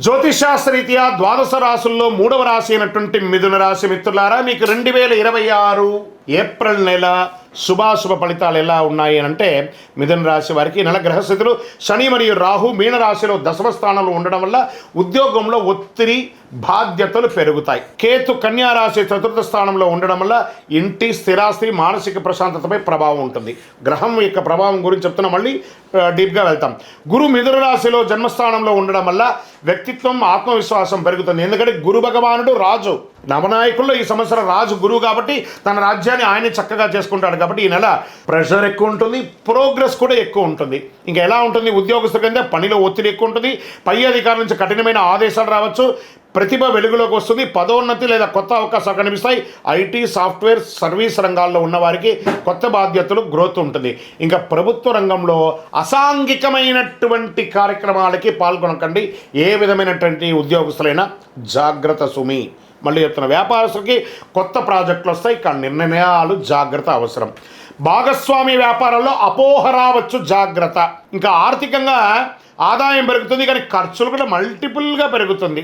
జ్యోతిషాస్త్రరీత్యా ద్వాదశ రాశుల్లో మూడవ రాశి అయినటువంటి మిథున రాశి మిత్రులారా, మీకు 2026 ఏప్రిల్ నెల శుభాశుభ ఫలితాలు ఎలా ఉన్నాయి అని అంటే, మిథున రాశి వారికి నెల గ్రహస్థితులు శని మరియు రాహు మీనరాశిలో దశమ స్థానంలో ఉండడం వల్ల ఉద్యోగంలో ఒత్తిడి బాధ్యతలు పెరుగుతాయి. కేతు కన్యా రాశి చతుర్థ స్థానంలో ఉండడం వల్ల ఇంటి స్థిరాస్తి మానసిక ప్రశాంతతపై ప్రభావం ఉంటుంది. గ్రహం యొక్క ప్రభావం గురించి చెప్తున్నా, మళ్ళీ డీప్గా వెళ్తాం. గురు మిథున రాశిలో జన్మస్థానంలో ఉండడం వల్ల వ్యక్తిత్వం ఆత్మవిశ్వాసం పెరుగుతుంది. ఎందుకంటే గురు భగవానుడు రాజు, నవనాయకుల్లో ఈ సంవత్సరం రాజు గురువు కాబట్టి తన రాజ్యాన్ని ఆయనే చక్కగా చేసుకుంటాడు. కాబట్టి ఈ నెల ప్రెషర్ ఎక్కువ ఉంటుంది, ప్రోగ్రెస్ కూడా ఎక్కువ ఉంటుంది. ఇంకా ఎలా ఉంటుంది ఉద్యోగస్తుల కింద పనిలో ఒత్తిడి ఎక్కువ ఉంటుంది. పై అధికారుల నుంచి కఠినమైన ఆదేశాలు రావచ్చు. ప్రతిభ వెలుగులోకి వస్తుంది. పదోన్నతి లేదా కొత్త అవకాశాలు కనిపిస్తాయి. ఐటీ సాఫ్ట్వేర్ సర్వీస్ రంగాల్లో ఉన్నవారికి కొత్త బాధ్యతలు గ్రోత్ ఉంటుంది. ఇంకా ప్రభుత్వ రంగంలో అసాంఘికమైనటువంటి కార్యక్రమాలకి పాల్గొనకండి. ఏ విధమైనటువంటి ఉద్యోగస్తులైనా జాగ్రత్త సుమి. మళ్ళీ చెప్తున్న, వ్యాపారస్తులకి కొత్త ప్రాజెక్టులు వస్తాయి, కానీ నిర్ణయాలు జాగ్రత్త అవసరం. భాగస్వామి వ్యాపారంలో అపోహ రావచ్చు, జాగ్రత్త. ఇంకా ఆర్థికంగా ఆదాయం పెరుగుతుంది, కానీ ఖర్చులు కూడా మల్టిపుల్గా పెరుగుతుంది.